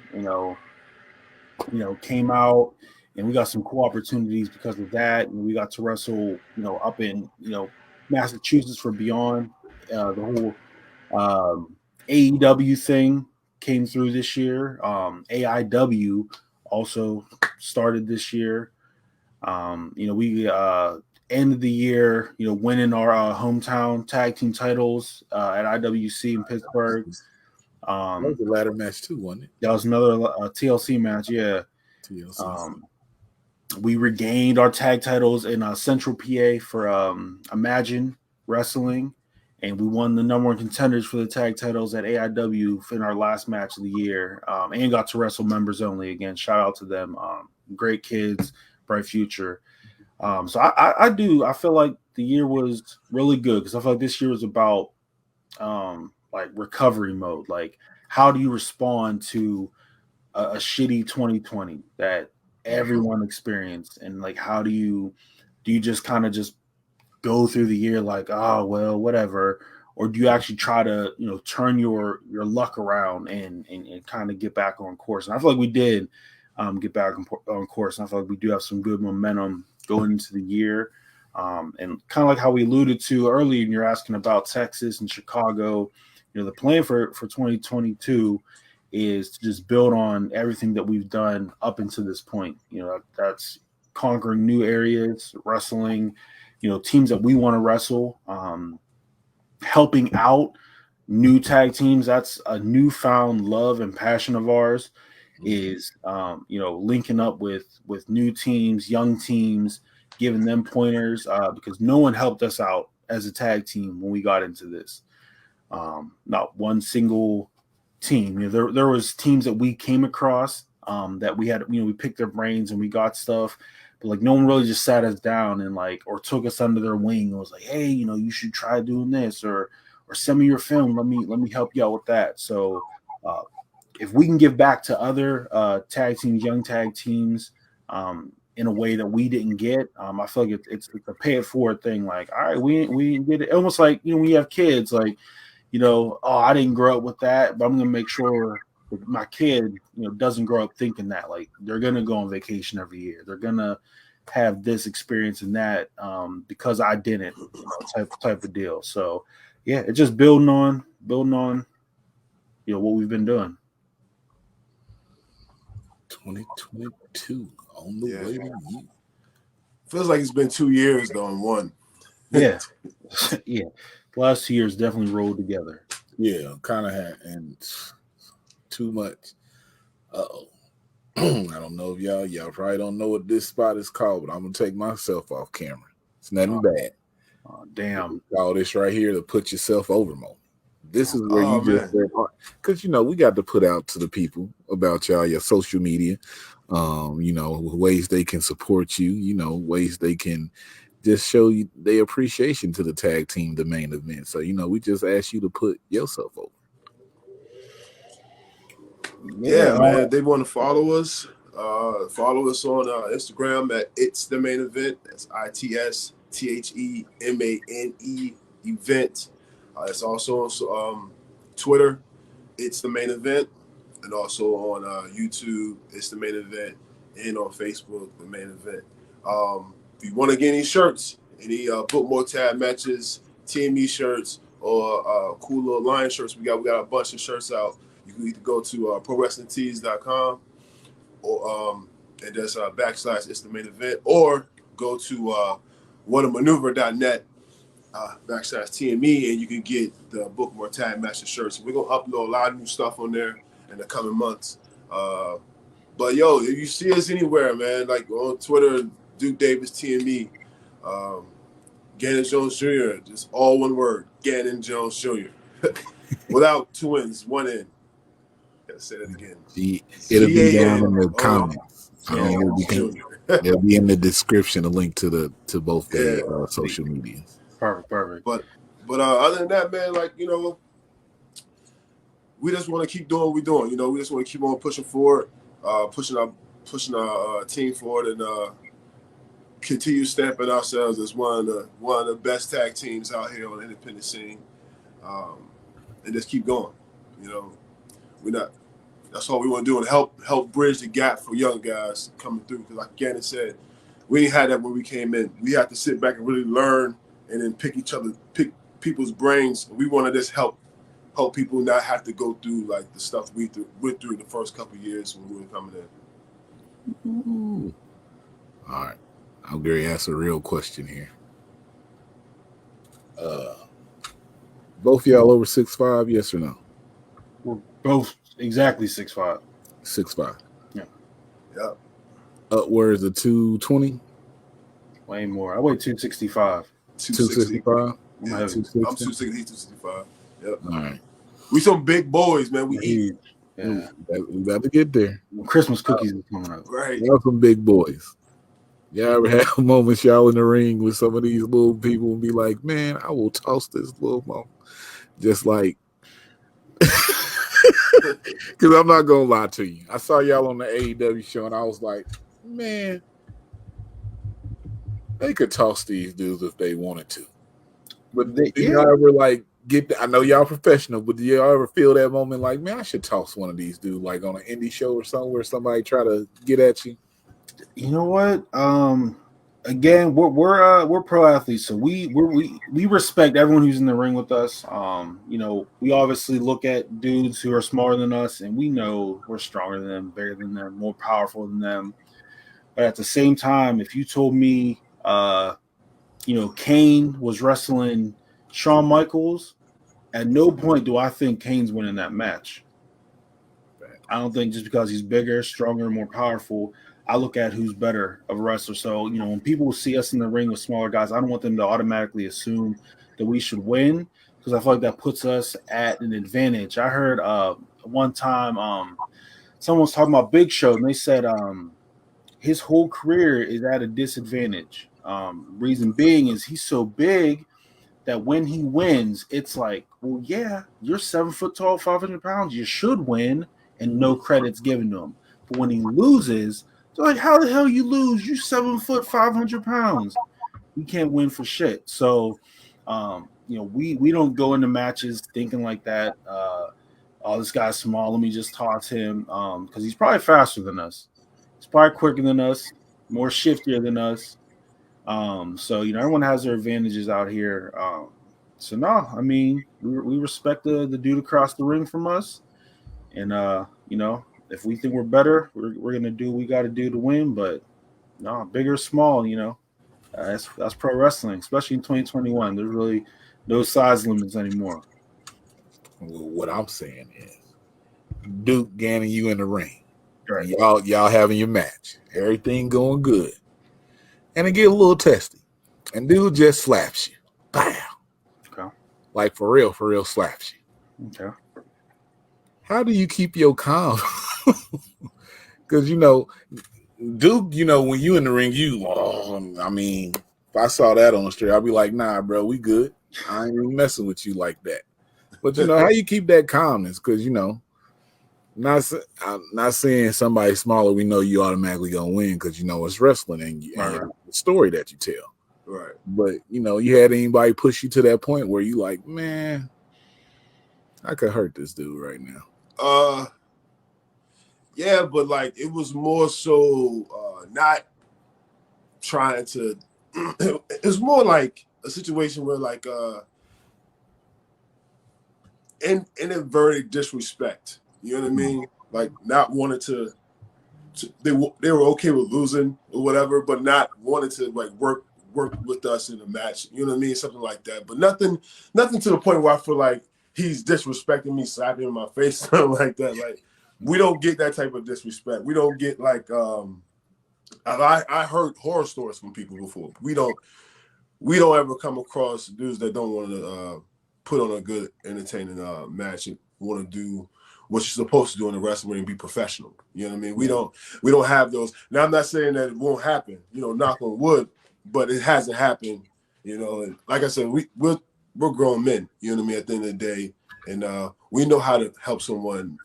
came out, and we got some cool opportunities because of that. And we got to wrestle, up in Massachusetts for Beyond. The whole AEW thing came through this year. AIW also started this year. We ended the year, winning our hometown tag team titles at IWC in Pittsburgh. That was the ladder match too, wasn't it? That was another TLC match, yeah. TLC. We regained our tag titles in Central PA for Imagine Wrestling, and we won the number one contenders for the tag titles at AIW in our last match of the year, and got to wrestle members only again. Shout out to them. Great kids, bright future. So I feel like the year was really good because I feel like this year was about like recovery mode. Like, how do you respond to a shitty 2020 that everyone experienced, and like, how do you just kind of just go through the year like, oh well, whatever, or do you actually try to turn your luck around and kind of get back on course? And I feel like we did get back on course, and I feel like we do have some good momentum going into the year. And kind of like how we alluded to earlier, and you're asking about Texas and Chicago, the plan for 2022 is to just build on everything that we've done up until this point. That's conquering new areas, wrestling, teams that we want to wrestle, helping out new tag teams. That's a newfound love and passion of ours, is linking up with new teams, young teams, giving them pointers, because no one helped us out as a tag team when we got into this. Not one single team. There was teams that we came across that we had, we picked their brains and we got stuff, but like no one really just sat us down and or took us under their wing and was like, hey, you should try doing this, or send me your film. Let me help you out with that. So if we can give back to other tag teams, young tag teams, in a way that we didn't get, I feel like it's a pay it forward thing. Like, all right, we did it. Almost like when you have kids, like, oh, I didn't grow up with that, but I'm gonna make sure my kid, doesn't grow up thinking that. Like, they're gonna go on vacation every year. They're gonna have this experience and that because I didn't, type of deal. So yeah, it's just building on, what we've been doing. 2022 on the way to you. Feels like it's been 2 years though in one. Yeah. Yeah. The last 2 years definitely rolled together. Yeah, kind of had, and too much. Uh-oh. I don't know if y'all probably don't know what this spot is called, but I'm gonna take myself off camera. It's nothing bad. Oh, damn. Call this right here to put yourself over moment. This is where you just, because we got to put out to the people about y'all, your social media, ways they can support you, ways they can just show you their appreciation to the tag team, the main event. So, we just ask you to put yourself over. Yeah, man. They want to follow us. Follow us on Instagram at It's the Main Event. That's ITSTHEMANE event. It's also on Twitter, It's the Main Event, and also on YouTube, It's the Main Event, and on Facebook, The Main Event. If you want to get any shirts, any book more tab matches, TME shirts, or cool little line shirts, we got a bunch of shirts out. You can either go to PWTees.com or and that's / It's the Main Event, or go to whatamaneuver.net / TME, and you can get the book more tag matches shirts. We're gonna upload a lot of new stuff on there in the coming months. But yo, if you see us anywhere, man, like on Twitter, Duke Davis TME, Ganon Jones Jr., just all one word, Ganon Jones Jr. Without two N's, one N. Gotta say that again. It'll be down in the comments. It'll be in the description, a link to both their social medias. Perfect. But other than that, man, we just want to keep doing what we're doing. We just want to keep on pushing forward, pushing our team forward, and continue stamping ourselves as one of the best tag teams out here on the independent scene, and just keep going. You know, we're not. That's all we want to do, and help bridge the gap for young guys coming through. Because like Ganon said, we didn't have that when we came in. We had to sit back and really learn, and then pick people's brains. We want to just help people not have to go through like the stuff we went through the first couple of years when we were coming in. Ooh. All right, I'm going to ask a real question here. Both y'all over 6'5", yes or no? We're both exactly 6'5". 6'5". Yeah. Yeah. Upwards of 220. Way more. I weigh 265. 265. Yeah, 260. I'm 260. He's 265. Yep. All right. We some big boys, man. We eat. Yeah. We about to get there. Christmas cookies are coming up. Right. Y'all some big boys. Y'all ever have moments y'all in the ring with some of these little people and be like, man, I will toss this little mom. Just like, because I'm not going to lie to you. I saw y'all on the AEW show and I was like, man, they could toss these dudes if they wanted to. But did y'all ever like I know y'all professional, but do y'all ever feel that moment like, man, I should toss one of these dudes like on an indie show or somewhere somebody try to get at you? You know what? Again, we're pro athletes, so we respect everyone who's in the ring with us. You know, we obviously look at dudes who are smaller than us, and we know we're stronger than them, bigger than them, more powerful than them. But at the same time, if you told me, you know, Kane was wrestling Shawn Michaels, at no point do I think Kane's winning that match. I don't think just because he's bigger, stronger, more powerful. I look at who's better of a wrestler. So, you know, when people see us in the ring with smaller guys, I don't want them to automatically assume that we should win because I feel like that puts us at an advantage. I heard one time someone was talking about Big Show, and they said his whole career is at a disadvantage. Reason being is he's so big that when he wins, it's like, well, yeah, you're 7 foot tall, 500 pounds. You should win, and no credit's given to him. But when he loses, they're like, how the hell you lose? You 7 foot, 500 pounds. You can't win for shit. So, you know, we don't go into matches thinking like that. Oh, this guy's small. Let me just toss him because he's probably faster than us. He's probably quicker than us, more shiftier than us. So, you know, everyone has their advantages out here. So, no, I mean, we respect the dude across the ring from us. And, you know, if we think we're better, we're going to do what we got to do to win. But, no, big or small, you know, that's pro wrestling, especially in 2021. There's really no size limits anymore. Well, what I'm saying is, Duke, Ganon, you in the ring. Right. Y'all having your match. Everything going good. And it get a little testy. And dude just slaps you. Bam. Okay. Like for real slaps you. Okay. How do you keep your calm? Because, you know, Duke, you know, when you in the ring, I mean, if I saw that on the street, I'd be like, nah, bro, we good. I ain't even messing with you like that. But, you know, how you keep that calmness? Because, you know, I'm not saying somebody smaller, we know you automatically going to win because, you know, it's wrestling and the story that you tell. Right. But, you know, you had anybody push you to that point where you like, man, I could hurt this dude right now. Yeah, but like it was more so not trying to. It was more like a situation where like inadvertent disrespect. You know what I mean? Like not wanting to they were okay with losing or whatever, but not wanting to like work with us in a match. You know what I mean? Something like that. But nothing to the point where I feel like he's disrespecting me, slapping in my face, something like that. Like we don't get that type of disrespect. We don't get like I heard horror stories from people before. We don't ever come across dudes that don't want to put on a good, entertaining match and want to do what you're supposed to do in the wrestling ring and be professional. You know what I mean? We don't have those. Now I'm not saying that it won't happen. You know, knock on wood, but it hasn't happened. You know, and like I said, we're grown men. You know what I mean? At the end of the day, and we know how to help someone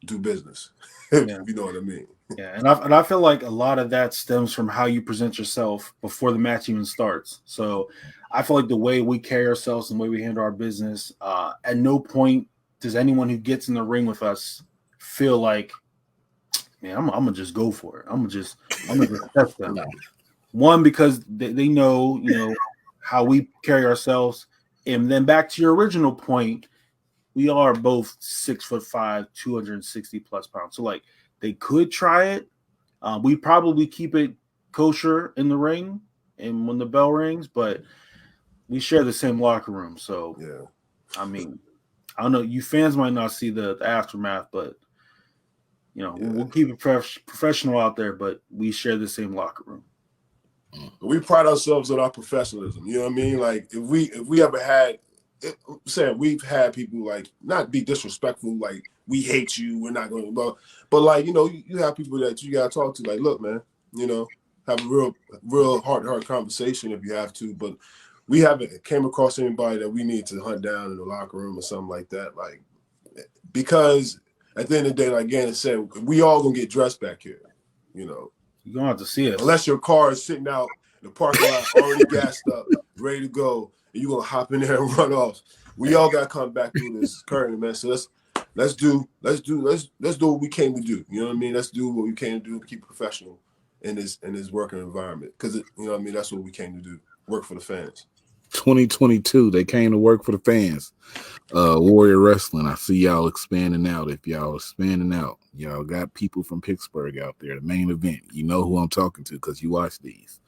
do business. Yeah. You know what I mean? Yeah, and I feel like a lot of that stems from how you present yourself before the match even starts. So I feel like the way we carry ourselves and the way we handle our business, at no point does anyone who gets in the ring with us feel like, man, I'm gonna just go for it. I'm gonna just test them. No. One, because they know, how we carry ourselves, and then back to your original point, we are both 6'5", 260 plus pounds. So like they could try it. We probably keep it kosher in the ring and when the bell rings, but we share the same locker room. So Yeah. I mean, I don't know. You fans might not see the aftermath, but we'll keep it professional out there. But we share the same locker room. We pride ourselves on our professionalism. You know what I mean? Like if we ever had, we've had people like not be disrespectful, like we hate you, we're not going to, but like you have people that you gotta talk to. Like, look, man, have a real heart conversation if you have to. But we haven't came across anybody that we need to hunt down in the locker room or something like that. Like because at the end of the day, like Ganon said, we all gonna get dressed back here. You're gonna have to see us. Unless your car is sitting out in the parking lot, already gassed up, ready to go, and you're gonna hop in there and run off. We all gotta come back through this curtain, man. So let's do what we came to do. You know what I mean? Let's do what we came to do to keep professional in this working environment. Because that's what we came to do. Work for the fans. 2022, they came to work for the fans. Warrior Wrestling, I see y'all expanding out. If y'all expanding out, y'all got people from Pittsburgh out there. The main event, you know who I'm talking to because you watch these.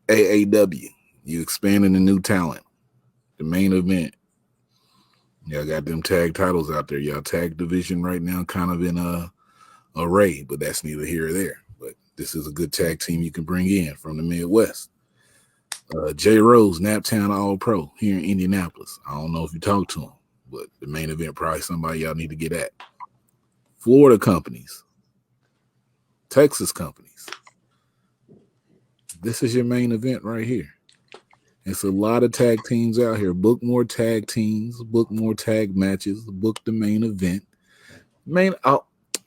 AAW, you expanding the new talent. The main event, y'all got them tag titles out there. Y'all tag division right now kind of in a array, but that's neither here or there. But this is a good tag team you can bring in from the Midwest. J. Rose, Naptown All-Pro here in Indianapolis. I don't know if you talk to him, but the main event probably somebody y'all need to get at. Florida companies, Texas companies. This is your main event right here. It's a lot of tag teams out here. Book more tag teams, book more tag matches, book the main event.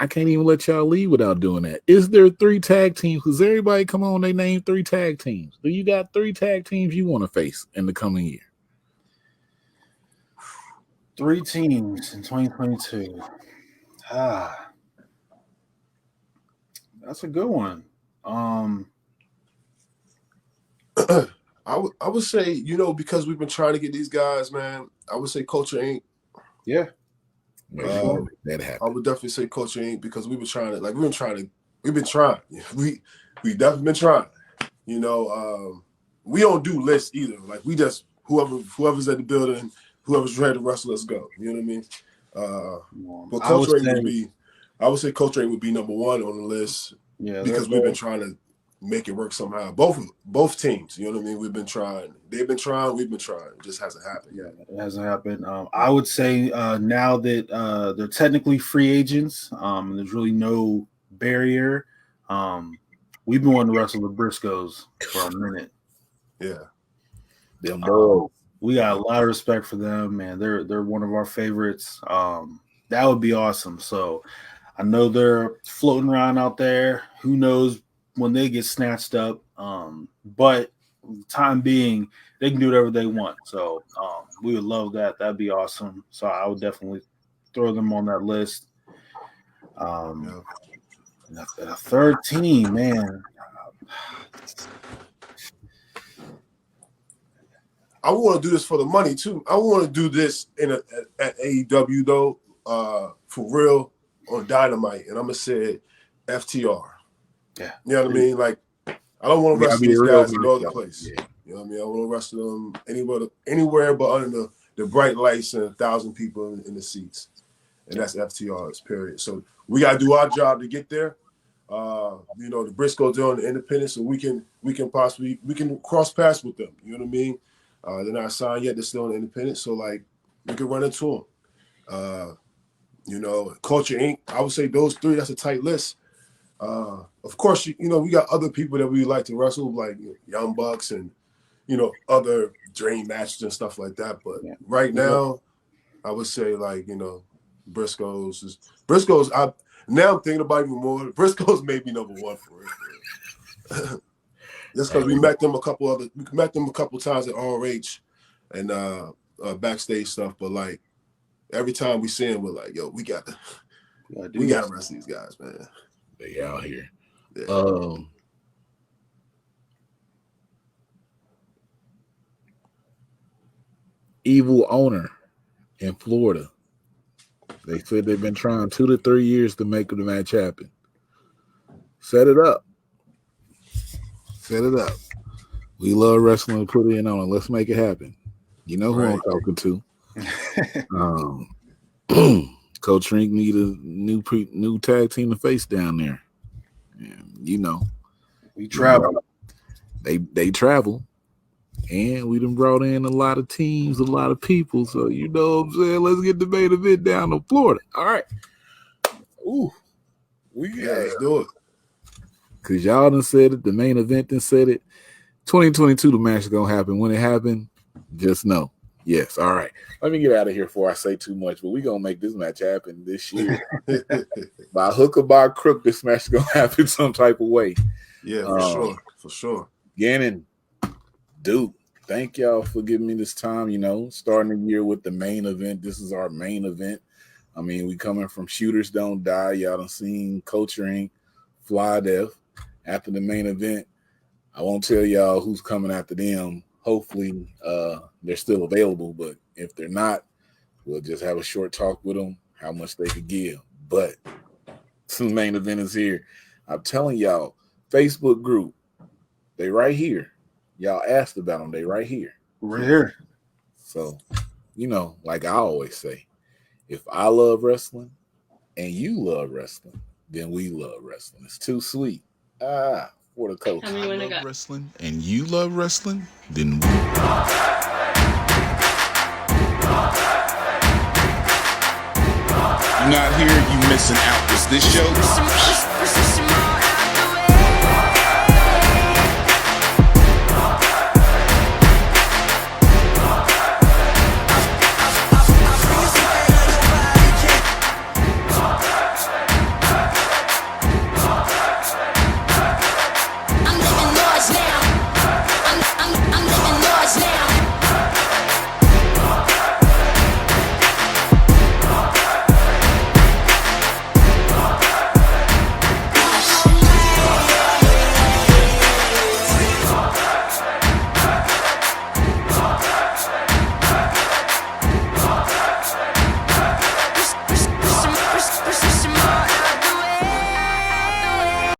I can't even let y'all leave without doing that. Is there 3 tag teams? Because everybody, come on, they name 3 tag teams. Do you got 3 tag teams you want to face in the coming year? 3 teams in 2022. That's a good one. I would say, because we've been trying to get these guys, man, I would say Culture Inc. Yeah. That happened. I would definitely say Culture Inc. because we've been trying. We've been trying. We definitely been trying. We don't do lists either. Like we just whoever's at the building, whoever's ready to wrestle, let's go. You know what I mean? But Culture Inc. I would say Culture Inc. would be number 1 on the list. Yeah, because we've been trying to make it work somehow. Both teams, you know what I mean? We've been trying. They've been trying. We've been trying. It just hasn't happened yet. It hasn't happened. I would say now that they're technically free agents, there's really no barrier. We've been wanting to wrestle the Briscoes for a minute. Yeah. We got a lot of respect for them, man. They're one of our favorites. That would be awesome. So I know they're floating around out there. Who knows when they get snatched up? But for the time being, they can do whatever they want. So we would love that. That'd be awesome. So I would definitely throw them on that list. A third team, man. I want to do this for the money too. I want to do this at AEW though, for real on Dynamite, and I'm gonna say FTR. Yeah, you know what I mean. Like I don't want to wrestle these guys in no other place. Yeah. You know what I mean. I want to wrestle them anywhere but under the bright lights and 1,000 people in the seats, and that's FTR's period. So we gotta do our job to get there. The Briscoes are on the independent, so we can cross paths with them. You know what I mean. They're not signed yet. They're still on the independent, so like we can run into them. Culture Inc. I would say those 3. That's a tight list. Of course, we got other people that we like to wrestle, like Young Bucks and other dream matches and stuff like that. But right now, I would say like Briscoes. Now I'm thinking about it even more. Briscoes may be number one for real. Just because we met them a couple times at ROH and backstage stuff, but like every time we see them, we're like, yo, we got to rest these guys, man. They out here. Yeah. Evil owner in Florida. They said they've been trying 2 to 3 years to make the match happen. Set it up. We love wrestling. Put it on. Let's make it happen. You know who I'm talking to. Coach Rink need a new tag team to face down there. And, you know, we travel. They travel. And we done brought in a lot of teams, a lot of people. So, you know what I'm saying? Let's get the main event down to Florida. All right. Ooh. Let's do it. Because y'all done said it. The main event done said it. 2022, the match is going to happen. When it happens, just know. Yes. All right. Let me get out of here before I say too much. But we're going to make this match happen this year. By hook or by crook, this match is going to happen some type of way. Yeah, for sure. Ganon, dude, thank y'all for giving me this time, you know, starting the year with the main event. This is our main event. I mean, we coming from Shooters Don't Die. Y'all done seen Culture Inc., Fly Death. After the main event, I won't tell y'all who's coming after them. Hopefully, they're still available, but if they're not, we'll just have a short talk with them, how much they could give. But the main event is here. I'm telling y'all, Facebook group, they right here. Y'all asked about them. They right here. Right here. So, you know, like I always say, if I love wrestling and you love wrestling, then we love wrestling. It's too sweet. For the coach. I love wrestling and you love wrestling, then we. You're not here, you missing out. Is this show?